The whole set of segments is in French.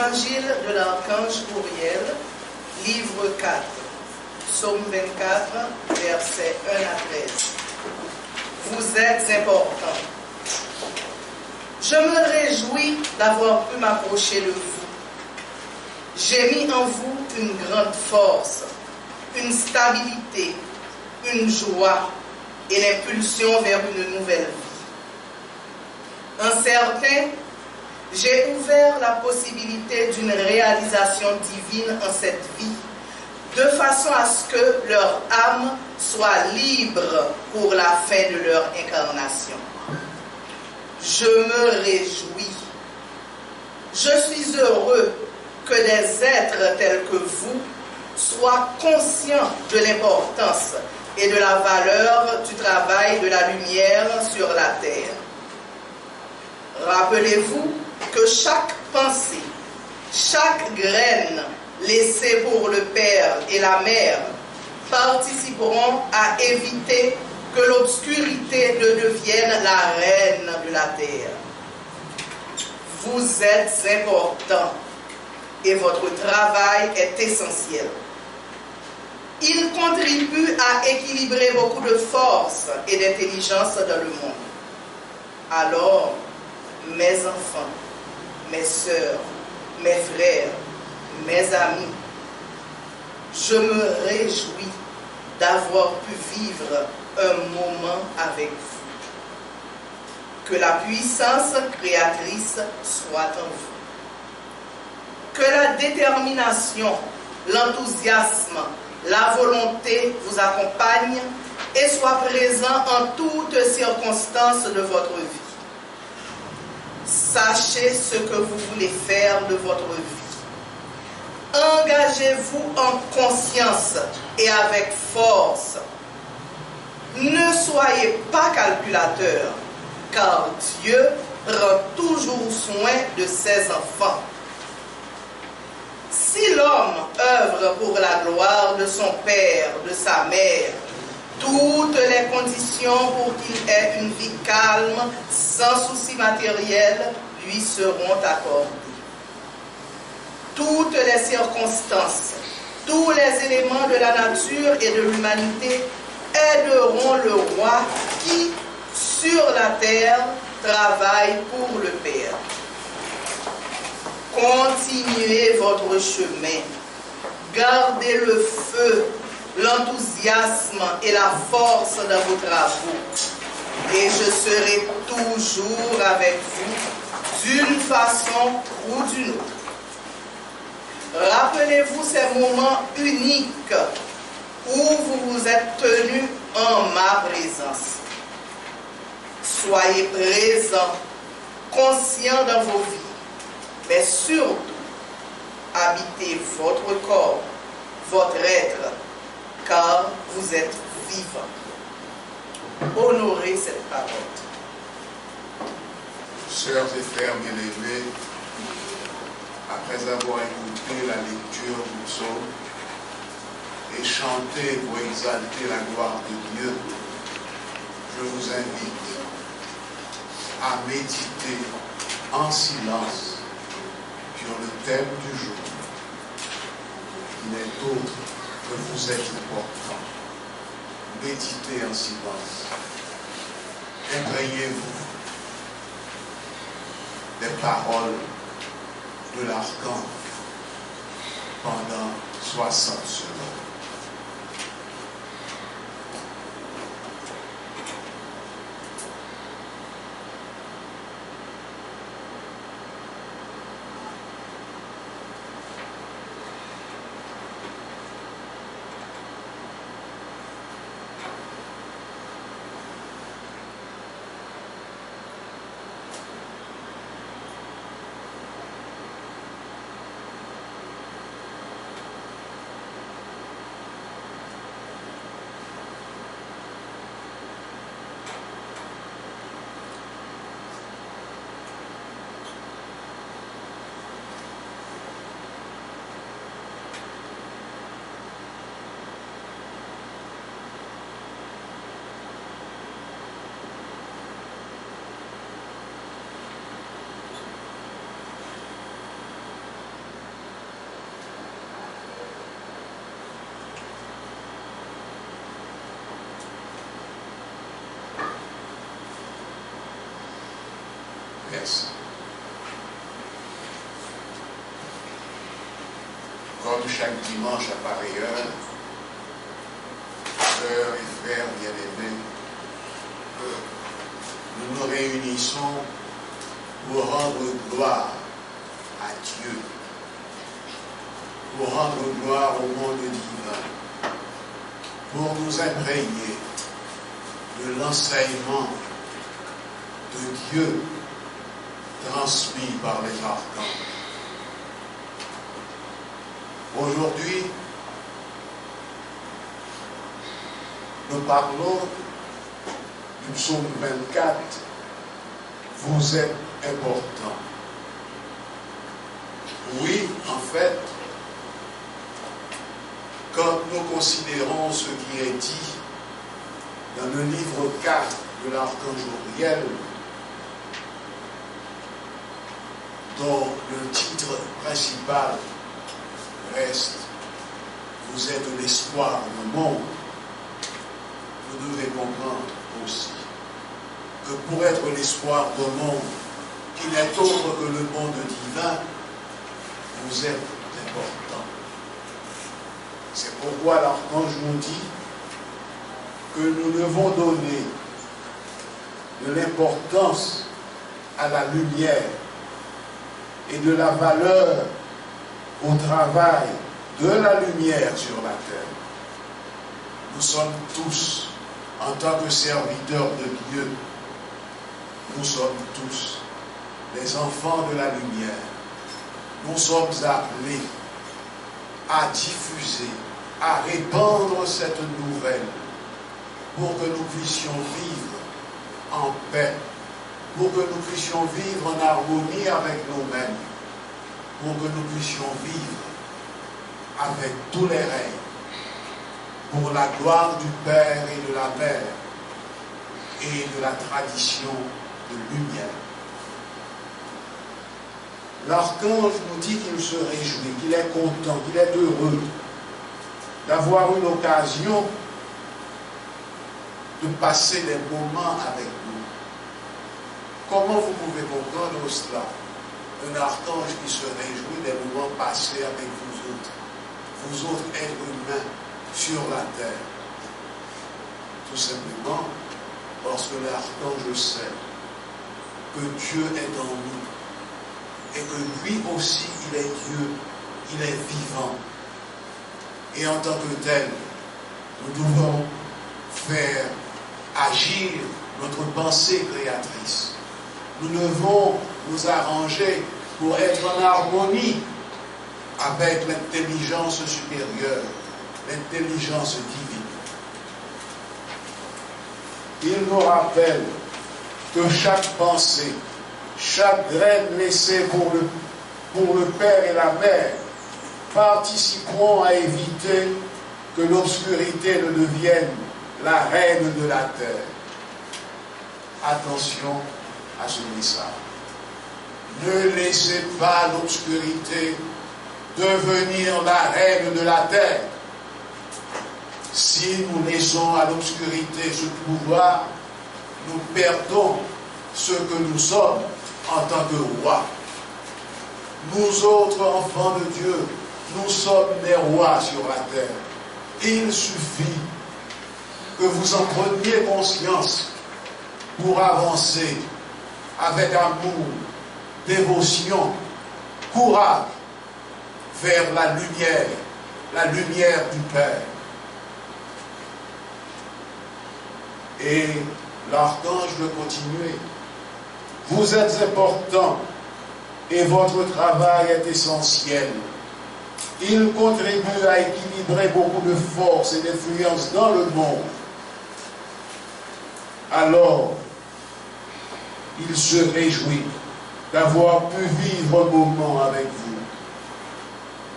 Évangile de l'archange Uriel, livre 4, psaume 24, versets 1 à 13. Vous êtes importants. Je me réjouis d'avoir pu m'approcher de vous. J'ai mis en vous une grande force, une stabilité, une joie et l'impulsion vers une nouvelle vie. Un certain, j'ai ouvert la possibilité d'une réalisation divine en cette vie, de façon à ce que leur âme soit libre pour la fin de leur incarnation. Je me réjouis. Je suis heureux que des êtres tels que vous soient conscients de l'importance et de la valeur du travail de la lumière sur la terre. Rappelez-vous que chaque pensée, chaque graine laissée pour le Père et la Mère participeront à éviter que l'obscurité ne devienne la reine de la terre. Vous êtes importants et votre travail est essentiel. Il contribue à équilibrer beaucoup de force et d'intelligence dans le monde. Alors, mes enfants, mes sœurs, mes frères, mes amis, je me réjouis d'avoir pu vivre un moment avec vous. Que la puissance créatrice soit en vous. Que la détermination, l'enthousiasme, la volonté vous accompagnent et soient présents en toutes circonstances de votre vie. Sachez ce que vous voulez faire de votre vie. Engagez-vous en conscience et avec force. Ne soyez pas calculateur, car Dieu prend toujours soin de ses enfants. Si l'homme œuvre pour la gloire de son père, de sa mère, toutes les conditions pour qu'il ait une vie calme, sans souci matériel, lui seront accordées. Toutes les circonstances, tous les éléments de la nature et de l'humanité aideront le roi qui, sur la terre, travaille pour le Père. Continuez votre chemin. Gardez le feu, l'enthousiasme et la force dans vos travaux. Et je serai toujours avec vous, d'une façon ou d'une autre. Rappelez-vous ces moments uniques où vous vous êtes tenus en ma présence. Soyez présents, conscients dans vos vies, mais surtout, habitez votre corps, votre être, car vous êtes vivant. Honorez cette parole. Sœurs et frères bien-aimés, après avoir écouté la lecture du psaume et chanté pour exalter la gloire de Dieu, je vous invite à méditer en silence sur le thème du jour, qui n'est autre que vous êtes important. Méditez en silence. Imprégnez-vous des paroles de l'archange pendant 60 secondes. Merci. Comme chaque dimanche à pareille heure, sœurs et frères bien-aimés, nous nous réunissons pour rendre gloire à Dieu, pour rendre gloire au monde divin, pour nous imprégner de l'enseignement de Dieu transmis par les archanges. Aujourd'hui, nous parlons du psaume 24, vous êtes important. Oui, en fait, quand nous considérons ce qui est dit dans le livre 4 de l'archange Uriel, dont le titre principal reste « Vous êtes l'espoir du monde », vous devez comprendre aussi que pour être l'espoir du monde, qui n'est autre que le monde divin, vous êtes important. C'est pourquoi l'archange nous dit que nous devons donner de l'importance à la lumière et de la valeur au travail de la lumière sur la terre. Nous sommes tous, en tant que serviteurs de Dieu, nous sommes tous les enfants de la lumière. Nous sommes appelés à diffuser, à répandre cette nouvelle pour que nous puissions vivre en paix, pour que nous puissions vivre en harmonie avec nous-mêmes, pour que nous puissions vivre avec tous les règnes, pour la gloire du Père et de la Mère et de la tradition de lumière. L'archange nous dit qu'il se réjouit, qu'il est content, qu'il est heureux d'avoir une occasion de passer des moments avec nous. Comment vous pouvez comprendre cela? Un archange qui se réjouit des moments passés avec vous autres êtres humains sur la terre. Tout simplement parce que l'archange sait que Dieu est en nous et que lui aussi il est Dieu, il est vivant. Et en tant que tel, nous devons faire agir notre pensée créatrice. Nous devons nous arranger pour être en harmonie avec l'intelligence supérieure, l'intelligence divine. Il nous rappelle que chaque pensée, chaque graine laissée pour le Père et la Mère participeront à éviter que l'obscurité ne devienne la reine de la terre. Attention à ce message. Ne laissez pas l'obscurité devenir la reine de la terre. Si nous laissons à l'obscurité ce pouvoir, nous perdons ce que nous sommes en tant que rois. Nous autres enfants de Dieu, nous sommes des rois sur la terre. Il suffit que vous en preniez conscience pour avancer avec amour, dévotion, courage vers la lumière du Père. Et l'archange veut continuer. Vous êtes important et votre travail est essentiel. Il contribue à équilibrer beaucoup de forces et d'influence dans le monde. Alors, il se réjouit d'avoir pu vivre un moment avec vous.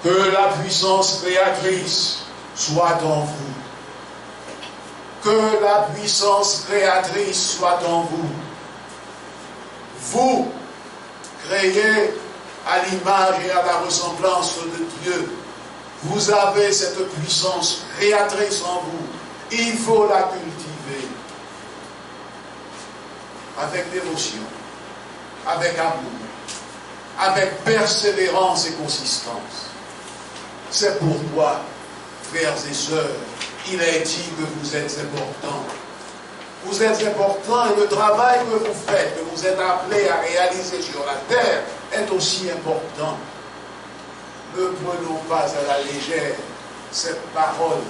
Que la puissance créatrice soit en vous. Que la puissance créatrice soit en vous. Vous, créés à l'image et à la ressemblance de Dieu, vous avez cette puissance créatrice en vous. Il faut la cultiver avec dévotion, avec amour, avec persévérance et consistance. C'est pourquoi, frères et sœurs, il est dit que vous êtes importants. Vous êtes importants et le travail que vous faites, que vous êtes appelés à réaliser sur la terre, est aussi important. Ne prenons pas à la légère ces paroles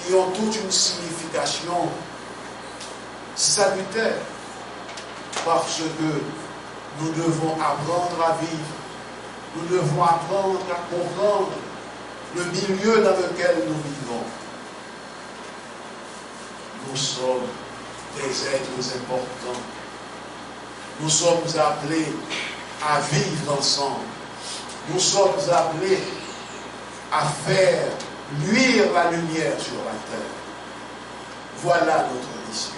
qui ont toute une signification salutaire, parce que nous devons apprendre à vivre, nous devons apprendre à comprendre le milieu dans lequel nous vivons. Nous sommes des êtres importants. Nous sommes appelés à vivre ensemble. Nous sommes appelés à faire luire la lumière sur la terre. Voilà notre mission.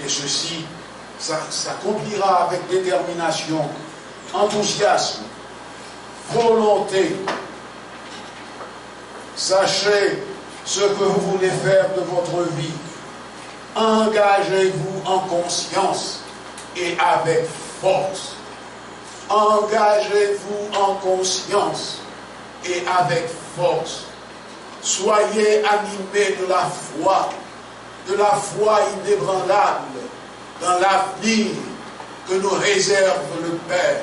Et ceci s'accomplira avec détermination, enthousiasme, volonté. Sachez ce que vous voulez faire de votre vie. Engagez-vous en conscience et avec force. Engagez-vous en conscience et avec force. Soyez animés de la foi inébranlable dans l'avenir que nous réserve le Père.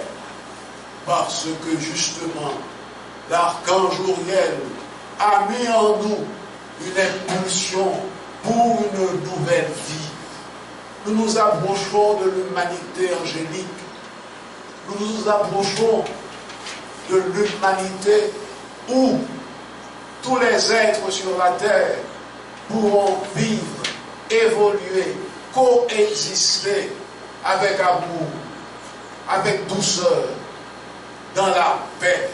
Parce que justement, l'archange Uriel a mis en nous une impulsion pour une nouvelle vie. Nous nous approchons de l'humanité angélique. Nous nous approchons de l'humanité où tous les êtres sur la terre pourront vivre, évoluer, coexister avec amour, avec douceur, dans la paix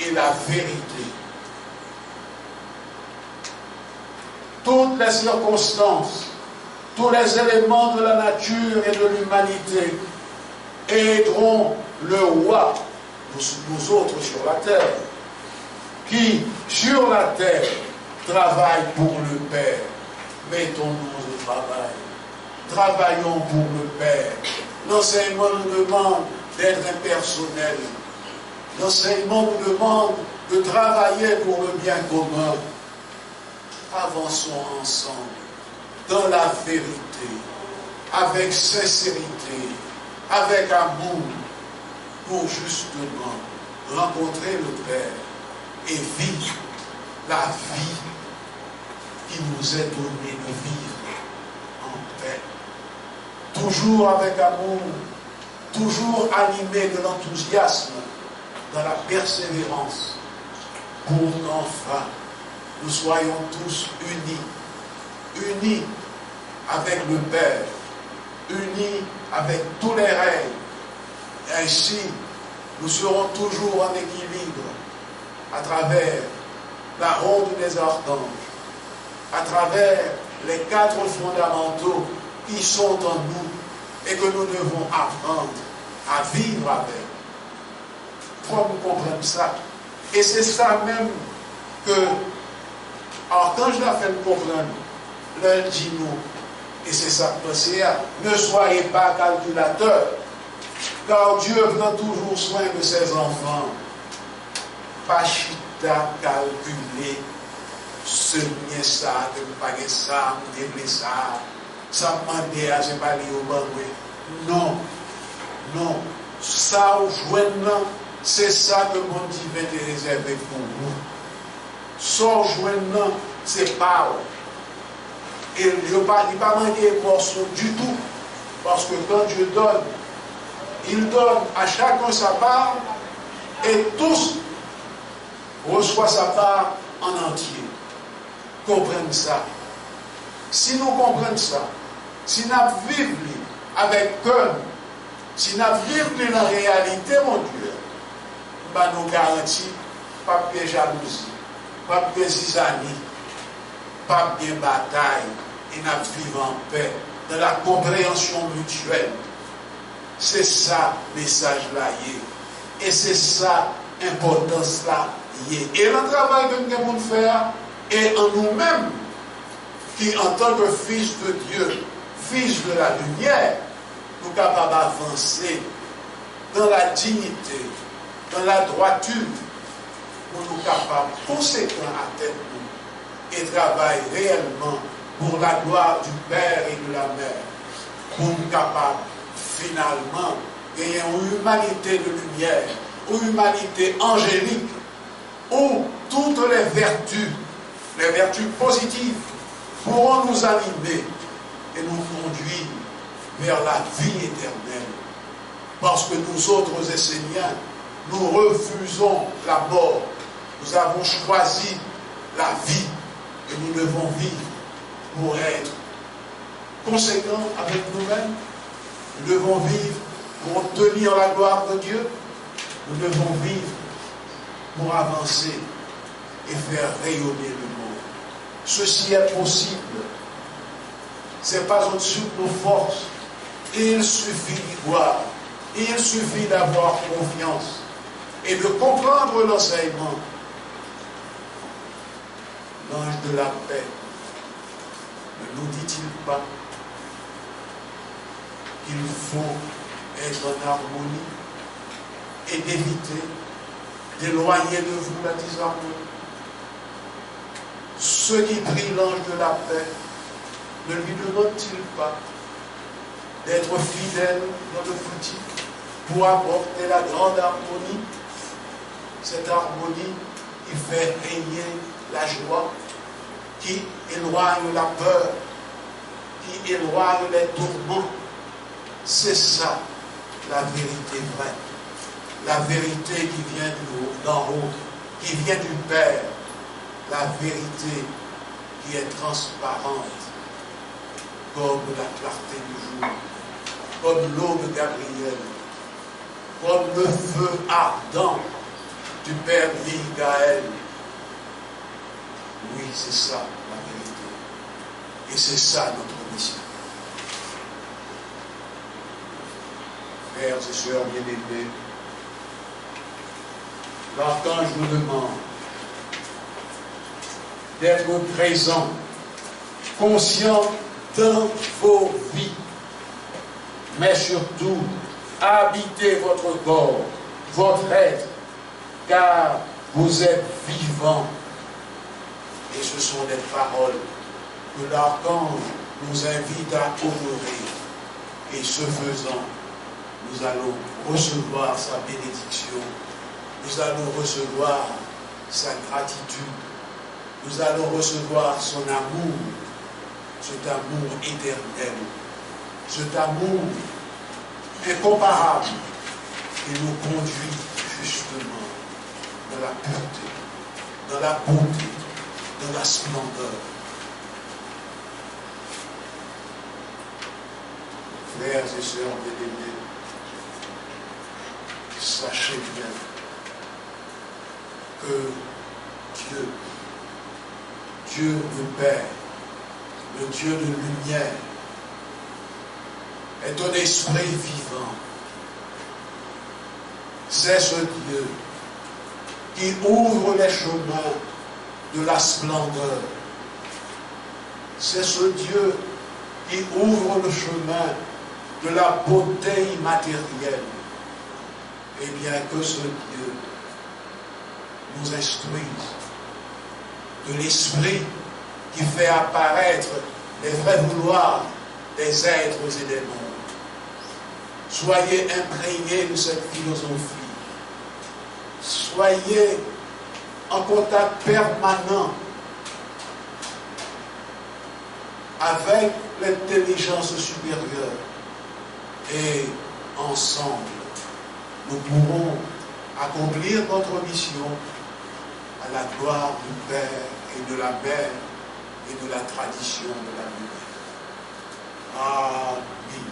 et la vérité. Toutes les circonstances, tous les éléments de la nature et de l'humanité aideront le roi, nous autres sur la terre, qui, sur la terre, travaille pour le Père. Mettons-nous au travail. Travaillons pour le Père. L'enseignement nous demande d'être impersonnel. L'enseignement nous demande de travailler pour le bien commun. Avançons ensemble dans la vérité, avec sincérité, avec amour, pour justement rencontrer le Père et vivre la vie qui nous est donnée de vivre en paix. Toujours avec amour, toujours animé de l'enthousiasme, dans la persévérance, pour qu'enfin nous soyons tous unis avec le Père, unis avec tous les règnes. Ainsi, nous serons toujours en équilibre à travers la ronde des archanges, à travers les 4 fondamentaux qui sont en nous et que nous devons apprendre à vivre avec. Il faut que nous comprenions ça. Et c'est ça même que Archange l'a fait comprendre. L'un dit nous, et c'est ça que c'est, ne soyez pas calculateurs, car Dieu prend toujours soin de ses enfants. Pas chita calculer, ce n'est ça, de ne pas ça, de ça, ça demander à ce pas au banque. Non, non, ça au joignant, c'est ça que mon divin est réservé pour vous. Sans joignant, c'est pas. Et il ne va pas manquer de morceaux du tout. Parce que quand Dieu donne, il donne à chacun sa part et tous reçoivent sa part en entier. Comprenez ça. Si nous comprenons ça, si nous vivons avec cœur, si nous vivons la réalité, mon Dieu, bah nous garantit pas de jalousie, pas de zizanie, pas de bataille, et nous vivons en paix, dans la compréhension mutuelle. C'est ça, le message là. Et c'est ça, l'importance là. Et le travail que nous devons faire est en nous-mêmes, qui en tant que fils de Dieu, fils de la lumière, nous capables d'avancer dans la dignité, dans la droiture, pour nous capables, conséquents à tête nous, et travailler réellement pour la gloire du Père et de la Mère, pour nous capables, finalement, gagner une humanité de lumière, une humanité angélique, où toutes les vertus positives, pourront nous animer et nous conduire vers la vie éternelle. Parce que nous autres Esséniens, nous refusons la mort. Nous avons choisi la vie et nous devons vivre pour être conséquents avec nous-mêmes. Nous devons vivre pour obtenir la gloire de Dieu. Nous devons vivre pour avancer et faire rayonner le monde. Ceci est possible. Ce n'est pas au-dessus de nos forces. Il suffit d'y croire. Il suffit d'avoir confiance et de comprendre l'enseignement. L'ange de la paix ne nous dit-il pas qu'il faut être en harmonie et d'éviter d'éloigner de vous la disharmonie? Ceux qui prient l'ange de la paix, ne lui demande-t-il pas d'être fidèle dans le petit pour apporter la grande harmonie? Cette harmonie qui fait régner la joie, qui éloigne la peur, qui éloigne les tourments. C'est ça la vérité vraie. La vérité qui vient d'en haut, qui vient du Père. La vérité qui est transparente, comme la clarté du jour, comme l'aube Gabriel, comme le feu ardent du Père Michael. Oui, c'est ça la vérité. Et c'est ça notre mission. Frères et sœurs bien-aimés, l'archange nous demande d'être présent, conscient dans vos vies, mais surtout habitez votre corps, votre être, car vous êtes vivants. Et ce sont des paroles que l'archange nous invite à honorer. Et ce faisant, nous allons recevoir sa bénédiction, nous allons recevoir sa gratitude, nous allons recevoir son amour, cet amour éternel, cet amour incomparable qui nous conduit justement dans la pureté, dans la beauté, dans la splendeur. Frères et sœurs bien-aimés, sachez bien que Dieu le Père, le Dieu de lumière, est un esprit vivant. C'est ce Dieu qui ouvre les chemins de la splendeur. C'est ce Dieu qui ouvre le chemin de la beauté immatérielle. Et bien que ce Dieu nous instruise de l'esprit qui fait apparaître les vrais vouloirs des êtres et des mondes. Soyez imprégnés de cette philosophie. Soyez en contact permanent avec l'intelligence supérieure. Et ensemble, nous pourrons accomplir notre mission à la gloire du Père et de la Mère et de la tradition de la lumière. Amen.